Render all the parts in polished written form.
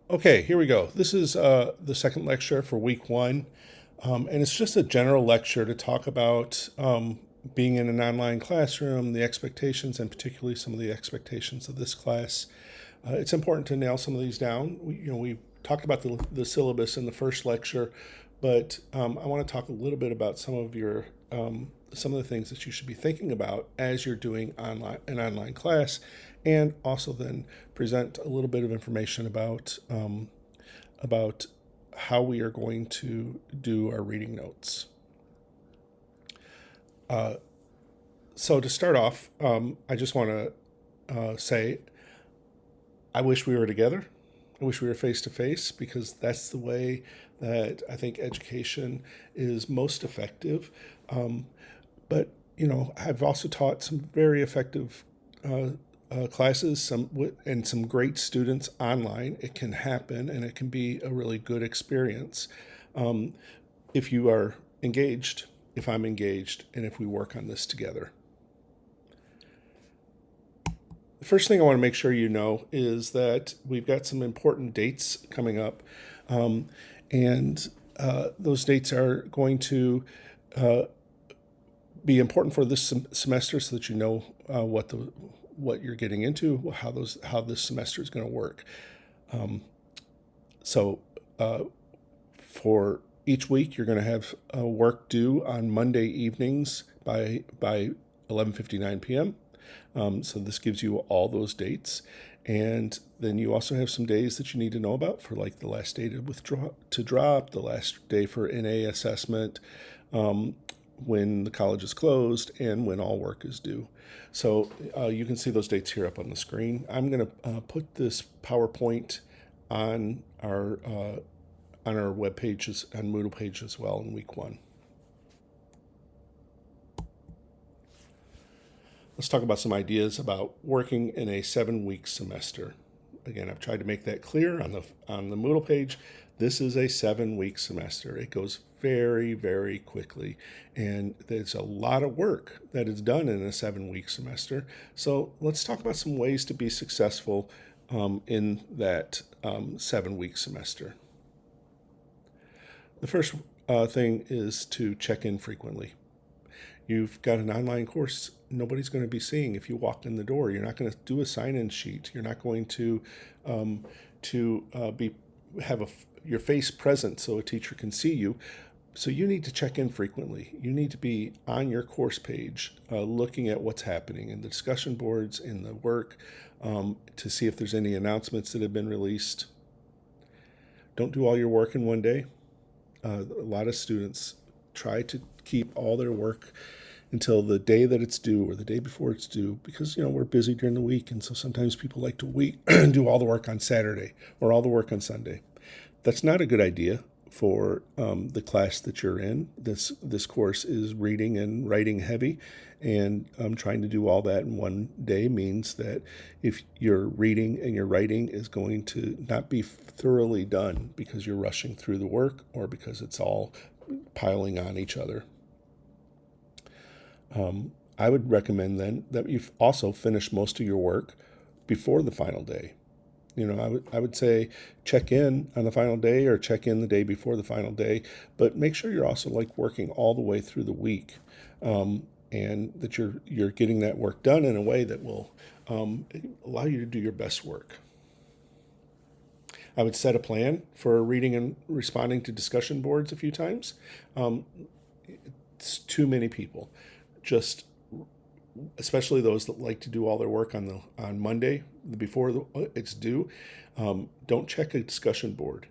Okay, here we go. This is the second lecture for week one, and it's just a general lecture to talk about being in an online classroom, the expectations, and particularly some of the expectations of this class. It's important to nail some of these down. We talked about the syllabus in the first lecture, but I want to talk a little bit about some of the things that you should be thinking about as you're doing an online class, and also then present a little bit of information about how we are going to do our reading notes. So to start off, I just want to say I wish we were together. I wish we were face to face because that's the way that I think education is most effective. But I've also taught some very effective classes, and some great students online. It can happen, and it can be a really good experience if you are engaged, if I'm engaged, and if we work on this together. The first thing I want to make sure you know is that we've got some important dates coming up, and those dates are going to be important for this semester, so that you know what you're getting into, how this semester is going to work. So for each week, you're going to have work due on Monday evenings by 11:59 p.m. So this gives you all those dates. And then you also have some days that you need to know about, for like the last day to drop, the last day for NA assessment, when the college is closed, and when all work is due. So you can see those dates here up on the screen. I'm going to put this PowerPoint on our web pages, on Moodle page as well, in week one. Let's talk about some ideas about working in a 7-week semester. Again, I've tried to make that clear on the Moodle page. This is a 7-week semester. It goes very, very quickly, and there's a lot of work that is done in a 7-week semester. So let's talk about some ways to be successful in that 7-week semester. The first thing is to check in frequently. You've got an online course nobody's going to be seeing if you walk in the door. You're not going to do a sign-in sheet. You're not going to have your face present so a teacher can see you. So you need to check in frequently. You need to be on your course page, looking at what's happening in the discussion boards, in the work, to see if there's any announcements that have been released. Don't do all your work in one day. A lot of students try to keep all their work until the day that it's due, or the day before it's due, because we're busy during the week, and so sometimes people like to do all the work on Saturday or all the work on Sunday. That's not a good idea for the class that you're in. This course is reading and writing heavy, and trying to do all that in one day means that if your reading and your writing is going to not be thoroughly done because you're rushing through the work, or because it's all piling on each other. I would recommend then that you also finish most of your work before the final day. I would say check in on the final day, or check in the day before the final day, but make sure you're also working all the way through the week, and that you're getting that work done in a way that will allow you to do your best work. I would set a plan for reading and responding to discussion boards a few times. It's too many people. Just especially those that like to do all their work on Monday before it's due. Don't check a discussion board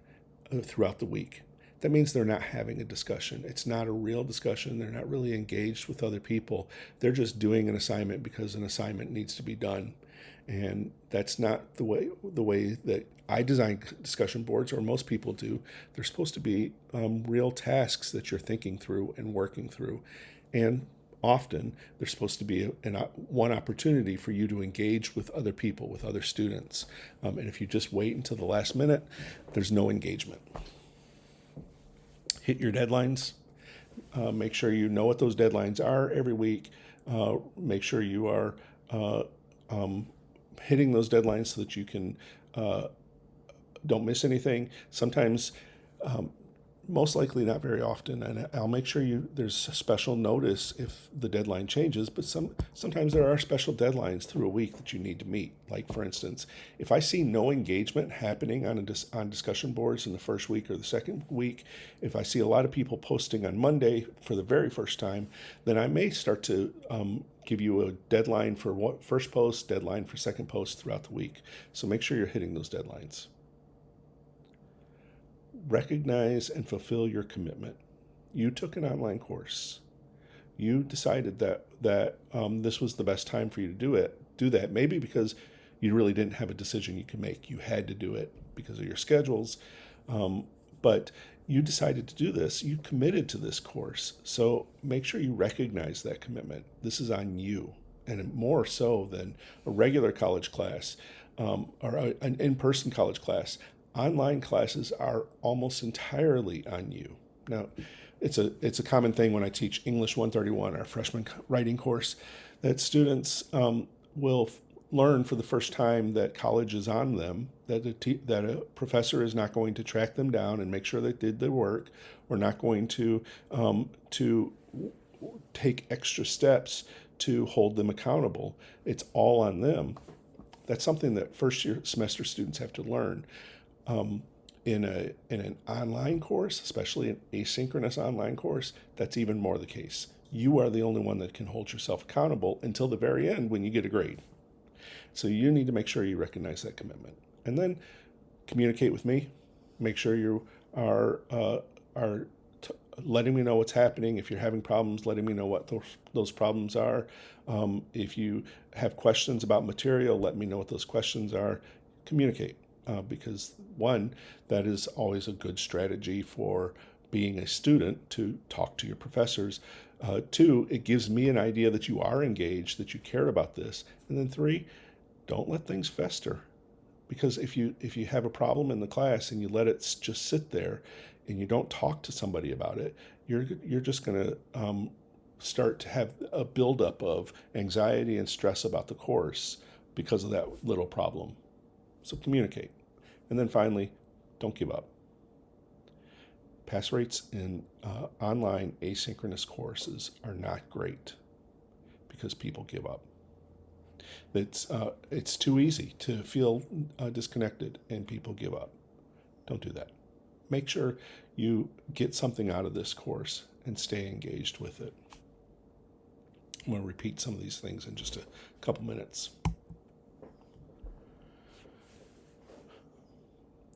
throughout the week. That means they're not having a discussion. It's not a real discussion. They're not really engaged with other people. They're just doing an assignment because an assignment needs to be done. And that's not the way that I design discussion boards, or most people do. They're supposed to be real tasks that you're thinking through and working through. And often there's supposed to be one opportunity for you to engage with other people, with other students. And if you just wait until the last minute, there's no engagement. Hit your deadlines. Make sure you know what those deadlines are every week. Make sure you are hitting those deadlines so that you can don't miss anything. Sometimes, most likely not very often, and I'll make sure there's a special notice if the deadline changes, but sometimes there are special deadlines through a week that you need to meet. Like, for instance, if I see no engagement happening on discussion boards in the first week or the second week, if I see a lot of people posting on Monday for the very first time, then I may start to give you a deadline for first post, deadline for second post throughout the week. So make sure you're hitting those deadlines. Recognize and fulfill your commitment. You took an online course. You decided that this was the best time for you to do that. Maybe because you really didn't have a decision you could make. You had to do it because of your schedules. But you decided to do this. You committed to this course. So make sure you recognize that commitment. This is on you, and more so than a regular college class or an in-person college class. Online classes are almost entirely on you. Now, it's a common thing when I teach English 131, our freshman writing course, that students will learn for the first time that college is on them, that a professor is not going to track them down and make sure they did their work, or not going to take extra steps to hold them accountable. It's all on them. That's something that first year semester students have to learn. In an online course, especially an asynchronous online course, that's even more the case. You are the only one that can hold yourself accountable until the very end when you get a grade. So you need to make sure you recognize that commitment, and then communicate with me. Make sure you are letting me know what's happening. If you're having problems, letting me know what those problems are. If you have questions about material, let me know what those questions are. Communicate. Because one, that is always a good strategy for being a student, to talk to your professors. Two, it gives me an idea that you are engaged, that you care about this. And then three, don't let things fester. Because if you have a problem in the class and you let it just sit there and you don't talk to somebody about it, you're just going to start to have a buildup of anxiety and stress about the course because of that little problem. So communicate. And then finally, don't give up. Pass rates in online asynchronous courses are not great because people give up. It's too easy to feel disconnected and people give up. Don't do that. Make sure you get something out of this course and stay engaged with it. I'm going to repeat some of these things in just a couple minutes.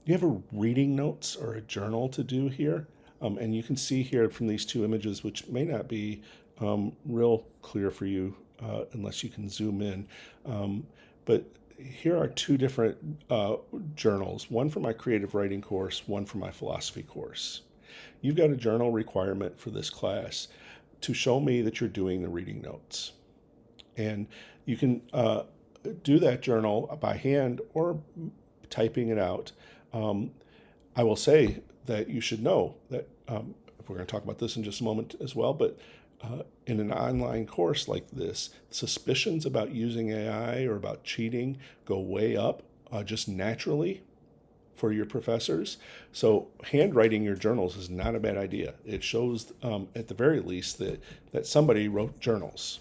You have a reading notes or a journal to do here. And you can see here from these two images, which may not be real clear for you unless you can zoom in. But here are two different journals, one for my creative writing course, one for my philosophy course. You've got a journal requirement for this class to show me that you're doing the reading notes. And you can do that journal by hand or typing it out. I will say that you should know that we're going to talk about this in just a moment as well, but in an online course like this, suspicions about using AI or about cheating go way up just naturally for your professors. So handwriting your journals is not a bad idea. It shows at the very least that somebody wrote journals.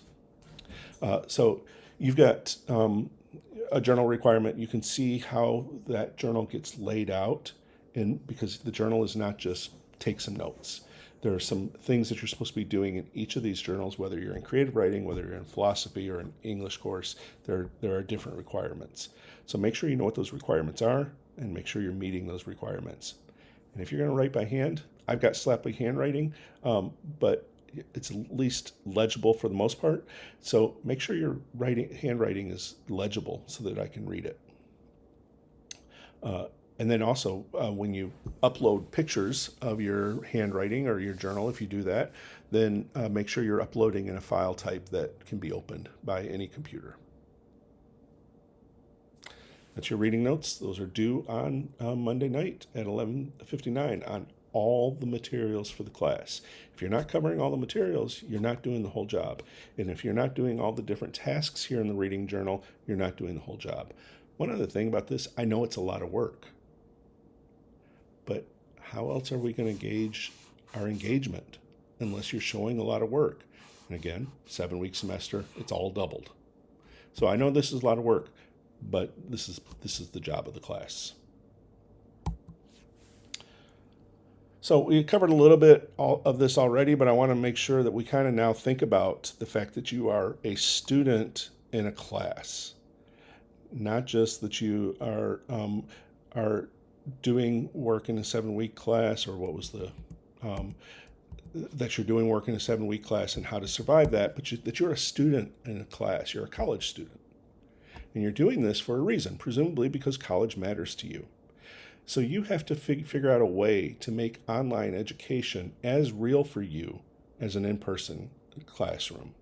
So you've got a journal requirement. You can see how that journal gets laid out, because the journal is not just take some notes. There are some things that you're supposed to be doing in each of these journals, whether you're in creative writing, whether you're in philosophy or an English course. There are different requirements. So make sure you know what those requirements are and make sure you're meeting those requirements. And if you're going to write by hand, I've got slappy handwriting, but it's at least legible for the most part. So make sure your handwriting is legible so that I can read it. And then also, when you upload pictures of your handwriting or your journal, if you do that, then make sure you're uploading in a file type that can be opened by any computer. That's your reading notes. Those are due on Monday night at 11:59 on all the materials for the class. If you're not covering all the materials, you're not doing the whole job. And if you're not doing all the different tasks here in the reading journal, you're not doing the whole job. One other thing about this, I know it's a lot of work. But how else are we going to gauge our engagement unless you're showing a lot of work? And again, 7-week semester, it's all doubled. So I know this is a lot of work, but this is the job of the class. So we covered a little bit of this already, but I want to make sure that we kind of now think about the fact that you are a student in a class, not just that you are doing work in a 7-week class, or what was the that you're doing work in a 7-week class and how to survive that, but that you're a student in a class. You're a college student, and you're doing this for a reason, presumably because college matters to you. So you have to figure out a way to make online education as real for you as an in-person classroom.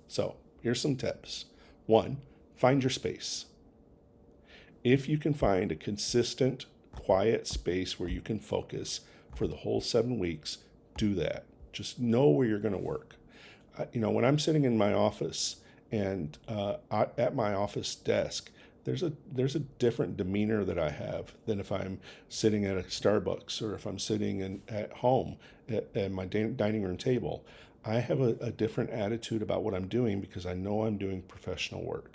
So here's some tips. 1, find your space. If you can find a consistent, quiet space where you can focus for the whole 7 weeks, do that. Just know where you're going to work. When I'm sitting in my office and at my office desk, there's a different demeanor that I have than if I'm sitting at a Starbucks or if I'm sitting at home at my dining room table. I have a different attitude about what I'm doing because I know I'm doing professional work.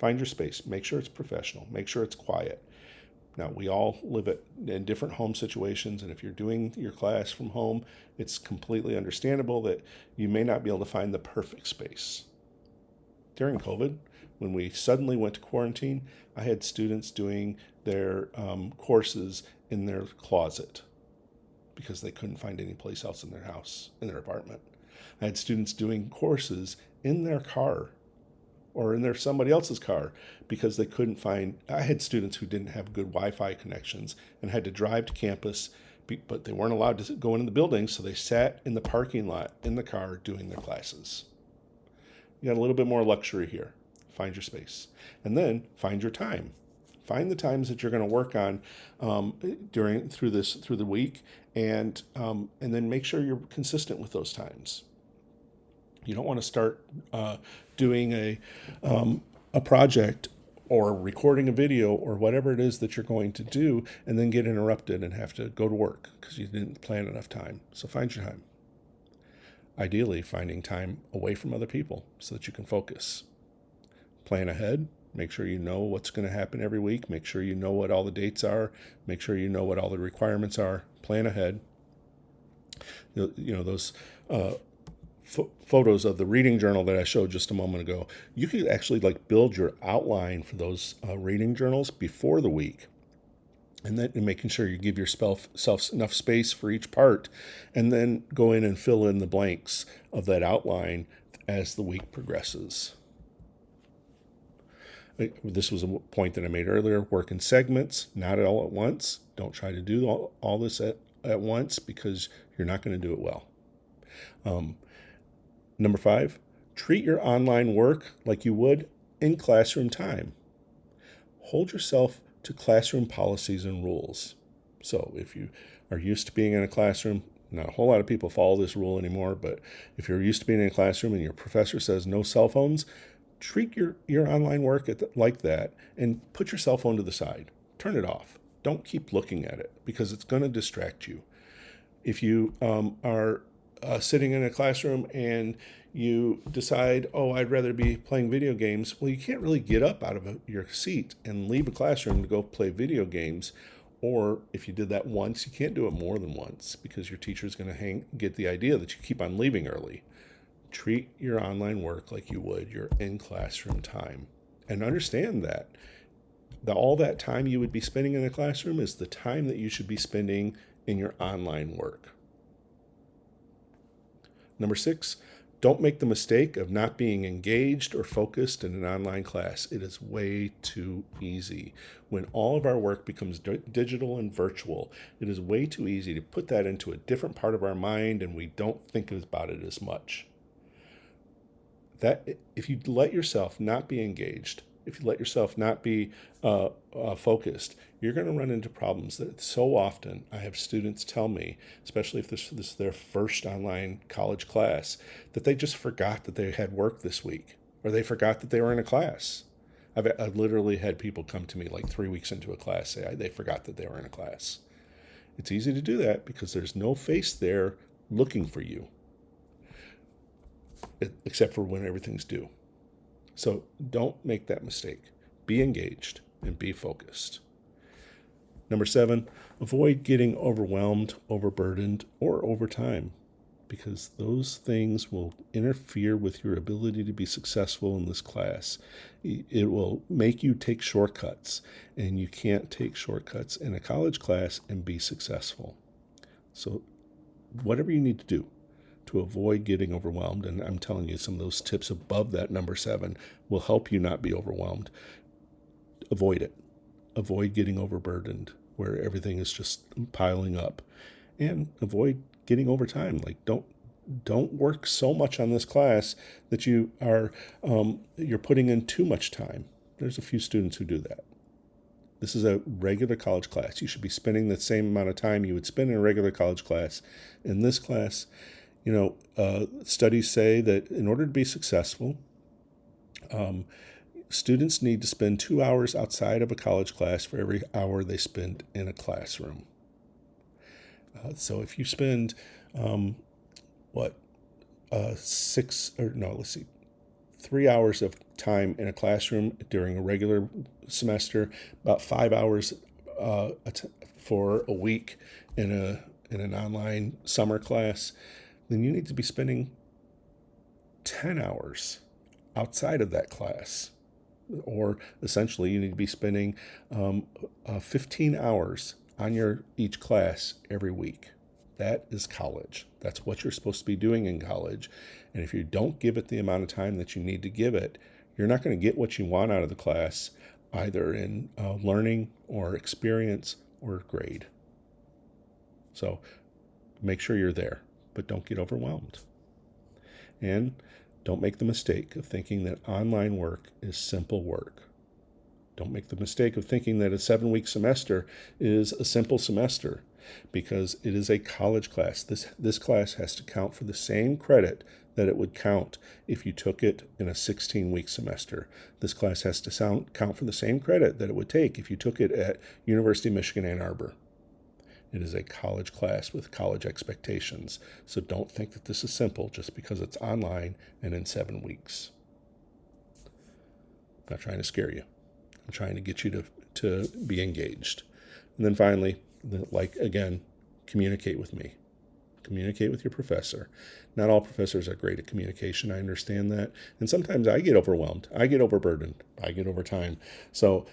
Find your space. Make sure it's professional. Make sure it's quiet. Now, we all live in different home situations, and if you're doing your class from home, it's completely understandable that you may not be able to find the perfect space. During COVID, when we suddenly went to quarantine, I had students doing their courses in their closet because they couldn't find any place else in their house, in their apartment. I had students doing courses in their car or in somebody else's car because they couldn't find. I had students who didn't have good Wi-Fi connections and had to drive to campus, but they weren't allowed to go into the building, so they sat in the parking lot in the car doing their classes. You got a little bit more luxury here. Find your space. And then find your time. Find the times that you're going to work on through the week, and then make sure you're consistent with those times. You don't want to start doing a project or recording a video or whatever it is that you're going to do and then get interrupted and have to go to work because you didn't plan enough time. So find your time. Ideally, finding time away from other people so that you can focus. Plan ahead. Make sure you know what's going to happen every week. Make sure you know what all the dates are. Make sure you know what all the requirements are. Plan ahead. Those photos of the reading journal that I showed just a moment ago, you could actually build your outline for those reading journals before the week. And then making sure you give yourself enough space for each part, and then go in and fill in the blanks of that outline as the week progresses. This was a point that I made earlier. Work in segments, not all at once. Don't try to do all this at once because you're not going to do it well. Number 5, treat your online work like you would in classroom time. Hold yourself to classroom policies and rules. So if you are used to being in a classroom, not a whole lot of people follow this rule anymore, but if you're used to being in a classroom and your professor says no cell phones, treat your online work like that and put your cell phone to the side. Turn it off. Don't keep looking at it because it's going to distract you. If you are sitting in a classroom and you decide, I'd rather be playing video games, well, you can't really get up out of your seat and leave a classroom to go play video games. Or if you did that once, you can't do it more than once because your teacher's going to get the idea that you keep on leaving early. Treat your online work like you would your in-classroom time. And understand that all that time you would be spending in the classroom is the time that you should be spending in your online work. Number 6, don't make the mistake of not being engaged or focused in an online class. It is way too easy. When all of our work becomes digital and virtual, it is way too easy to put that into a different part of our mind and we don't think about it as much. That if you let yourself not be engaged, if you let yourself not be focused, you're going to run into problems that so often I have students tell me, especially if this is their first online college class, that they just forgot that they had work this week, or they forgot that they were in a class. I've literally had people come to me 3 weeks into a class say they forgot that they were in a class. It's easy to do that because there's no face there looking for you, except for when everything's due. So don't make that mistake. Be engaged and be focused. Number 7, avoid getting overwhelmed, overburdened, or overtime, because those things will interfere with your ability to be successful in this class. It will make you take shortcuts, and you can't take shortcuts in a college class and be successful. So whatever you need to do to avoid getting overwhelmed, and I'm telling you some of those tips above that number 7 will help you not be overwhelmed. Avoid it. Avoid getting overburdened where everything is just piling up, and avoid getting overtime. Like don't work so much on this class that you're putting in too much time. There's a few students who do that. This is a regular college class. You should be spending the same amount of time you would spend in a regular college class. In this class, studies say that in order to be successful, students need to spend 2 hours outside of a college class for every hour they spend in a classroom. So if you spend, 3 hours of time in a classroom during a regular semester, about 5 hours for a week in an online summer class, then you need to be spending 10 hours outside of that class. Or essentially, you need to be spending 15 hours on each class every week. That is college. That's what you're supposed to be doing in college. And if you don't give it the amount of time that you need to give it, you're not going to get what you want out of the class, either in learning or experience or grade. So make sure you're there, but don't get overwhelmed. And don't make the mistake of thinking that online work is simple work. Don't make the mistake of thinking that a 7-week semester is a simple semester, because it is a college class. This class has to count for the same credit that it would count if you took it in a 16-week semester. This class has to count for the same credit that it would take if you took it at University of Michigan, Ann Arbor. It is a college class with college expectations. So don't think that this is simple just because it's online and in 7 weeks. I'm not trying to scare you. I'm trying to get you to be engaged. And then finally, again, communicate with me. Communicate with your professor. Not all professors are great at communication. I understand that. And sometimes I get overwhelmed. I get overburdened. I get overtime. So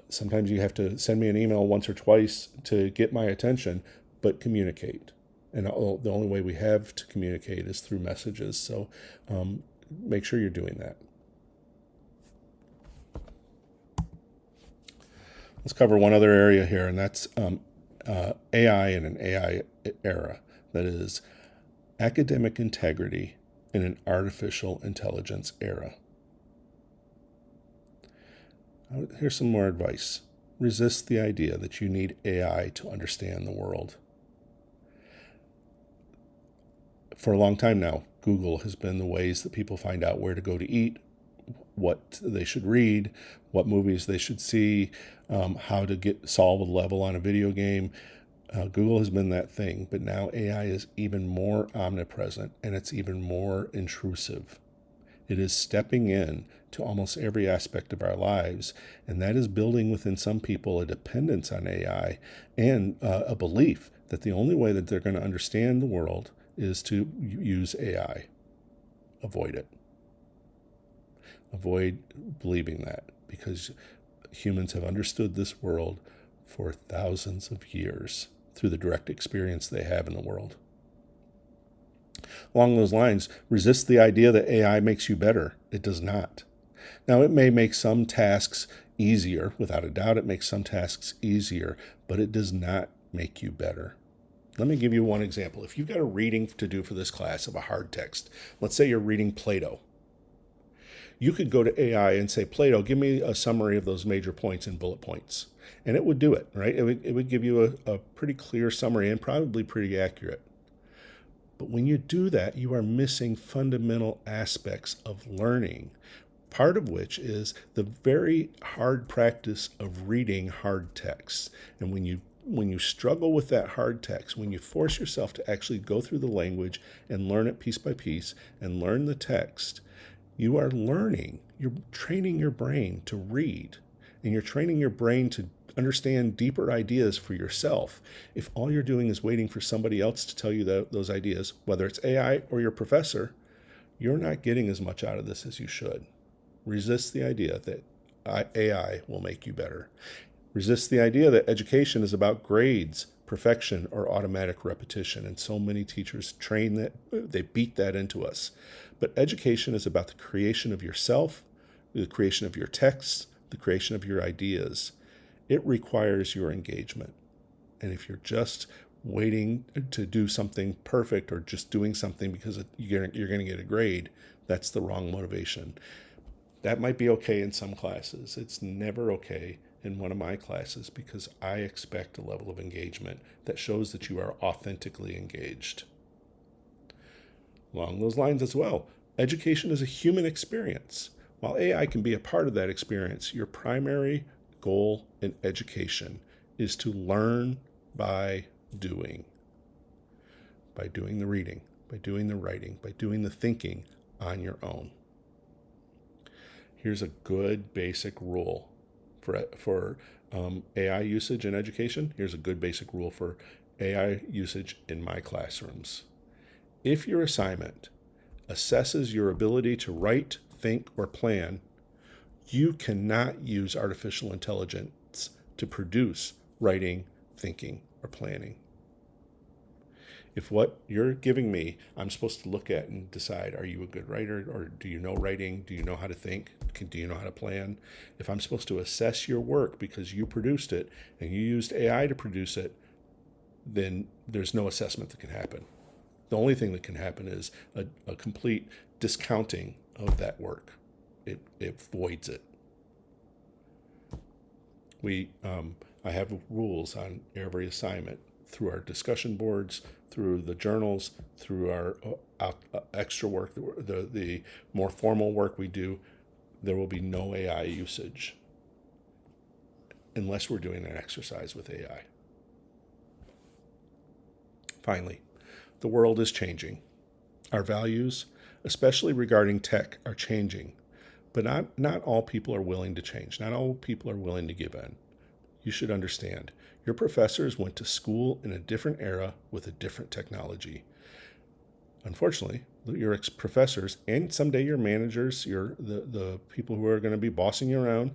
sometimes you have to send me an email once or twice to get my attention, but communicate. And the only way we have to communicate is through messages. So make sure you're doing that. Let's cover one other area here, and that's AI in an AI era. That is academic integrity in an artificial intelligence era. Here's some more advice. Resist the idea that you need AI to understand the world. For a long time now, Google has been the ways that people find out where to go to eat, what they should read, what movies they should see, how to solve a level on a video game. Google has been that thing, but now AI is even more omnipresent, and it's even more intrusive. It is stepping in to almost every aspect of our lives, and that is building within some people a dependence on AI and a belief that the only way that they're going to understand the world is to use AI. Avoid it. Avoid believing that, because humans have understood this world for thousands of years through the direct experience they have in the world. Along those lines, resist the idea that AI makes you better. It does not. Now, it may make some tasks easier. Without a doubt, it makes some tasks easier, but it does not make you better. Let me give you one example. If you've got a reading to do for this class of a hard text, let's say you're reading Plato. You could go to AI and say, Plato, give me a summary of those major points in bullet points. And it would do it, right? It would give you a pretty clear summary and probably pretty accurate. But when you do that, you are missing fundamental aspects of learning, part of which is the very hard practice of reading hard texts. And when you when you struggle with that hard text, when you force yourself to actually go through the language and learn it piece by piece and learn the text, you are learning. You're training your brain to read, and you're training your brain to understand deeper ideas for yourself. If all you're doing is waiting for somebody else to tell you those ideas, whether it's AI or your professor, you're not getting as much out of this as you should. Resist the idea that AI will make you better. Resist the idea that education is about grades, perfection, or automatic repetition. And so many teachers train that, they beat that into us. But education is about the creation of yourself, the creation of your texts, the creation of your ideas. It requires your engagement. And if you're just waiting to do something perfect or just doing something because you're going to get a grade, that's the wrong motivation. That might be okay in some classes. It's never okay in one of my classes because I expect a level of engagement that shows that you are authentically engaged. Along those lines as well, education is a human experience. While AI can be a part of that experience, your primary goal in education is to learn by doing the reading, by doing the writing, by doing the thinking on your own. Here's a good basic rule for AI usage in education. Here's a good basic rule for AI usage in my classrooms. If your assignment assesses your ability to write, think, or plan, you cannot use artificial intelligence to produce writing, thinking, or planning. If what you're giving me, I'm supposed to look at and decide, are you a good writer, or do you know writing? Do you know how to think? Do you know how to plan? If I'm supposed to assess your work because you produced it and you used AI to produce it, then there's no assessment that can happen. The only thing that can happen is a complete discounting of that work. It voids it. I have rules on every assignment through our discussion boards, through the journals, through our extra work, the more formal work we do. There will be no AI usage unless we're doing an exercise with AI. Finally, the world is changing. Our values, especially regarding tech, are changing. But not all people are willing to change. Not all people are willing to give in. You should understand, your professors went to school in a different era with a different technology. Unfortunately, your professors and someday your managers, the people who are going to be bossing you around,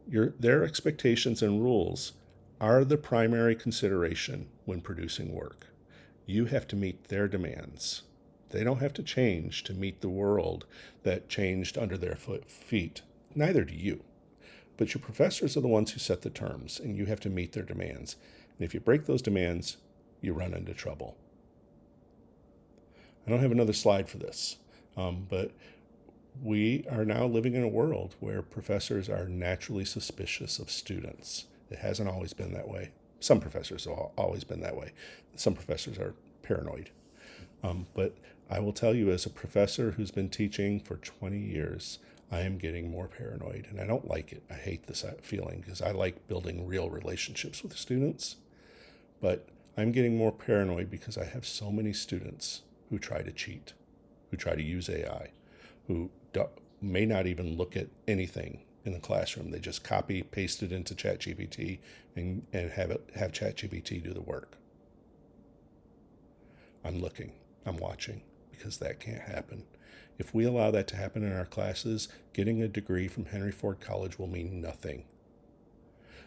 their expectations and rules are the primary consideration when producing work. You have to meet their demands. They don't have to change to meet the world that changed under their feet. Neither do you. But your professors are the ones who set the terms, and you have to meet their demands. And if you break those demands, you run into trouble. I don't have another slide for this, but we are now living in a world where professors are naturally suspicious of students. It hasn't always been that way. Some professors have always been that way. Some professors are paranoid. But I will tell you, as a professor who's been teaching for 20 years, I am getting more paranoid, and I don't like it. I hate this feeling because I like building real relationships with students. But I'm getting more paranoid because I have so many students who try to cheat, who try to use AI, who may not even look at anything in the classroom. They just copy, paste it into ChatGPT and have ChatGPT do the work. I'm looking, I'm watching, because that can't happen. If we allow that to happen in our classes, getting a degree from Henry Ford College will mean nothing.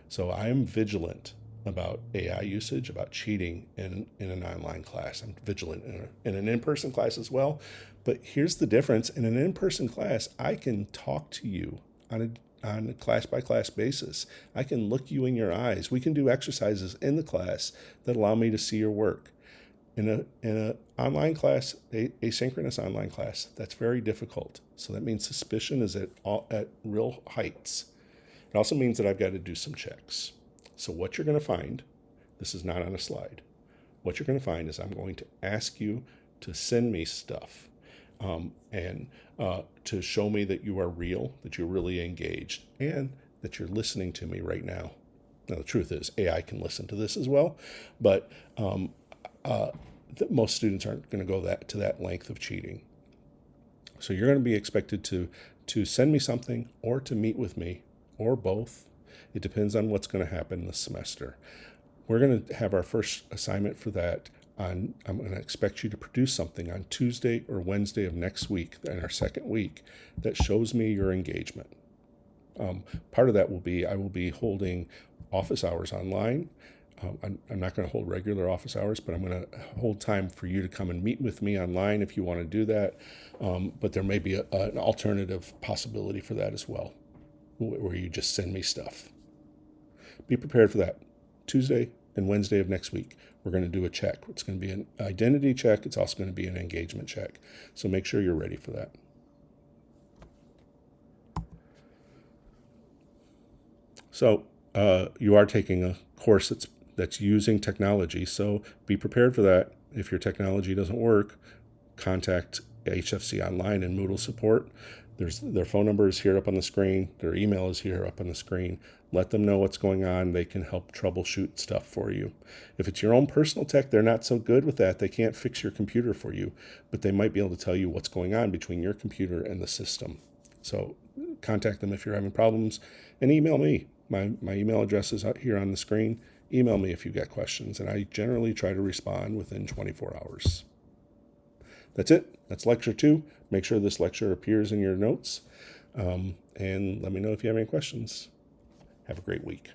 So I am vigilant about AI usage, about cheating in an online class. I'm vigilant in an in-person class as well. But here's the difference. In an in-person class, I can talk to you on a class-by-class basis. I can look you in your eyes. We can do exercises in the class that allow me to see your work. In an online class, asynchronous online class, that's very difficult. So that means suspicion is at real heights. It also means that I've got to do some checks. So what you're going to find, this is not on a slide, what you're going to find is I'm going to ask you to send me stuff and to show me that you are real, that you're really engaged, and that you're listening to me right now. Now, the truth is, AI can listen to this as well, but most students aren't going to go to that length of cheating. So you're going to be expected to send me something or to meet with me or both. It depends on what's going to happen this semester. We're going to have our first assignment for that I'm going to expect you to produce something on Tuesday or Wednesday of next week, in our second week, that shows me your engagement. Part of that will be I will be holding office hours online. I'm not going to hold regular office hours, but I'm going to hold time for you to come and meet with me online if you want to do that. But there may be an alternative possibility for that as well, where you just send me stuff. Be prepared for that. Tuesday and Wednesday of next week, we're going to do a check. It's going to be an identity check. It's also going to be an engagement check. So make sure you're ready for that. So you are taking a course that's using technology. So be prepared for that. If your technology doesn't work, contact HFC Online and Moodle support. Their phone number is here up on the screen. Their email is here up on the screen. Let them know what's going on. They can help troubleshoot stuff for you. If it's your own personal tech, they're not so good with that. They can't fix your computer for you, but they might be able to tell you what's going on between your computer and the system. So contact them if you're having problems, and email me. My email address is out here on the screen. Email me if you've got questions, and I generally try to respond within 24 hours. That's it. That's lecture 2. Make sure this lecture appears in your notes, and let me know if you have any questions. Have a great week.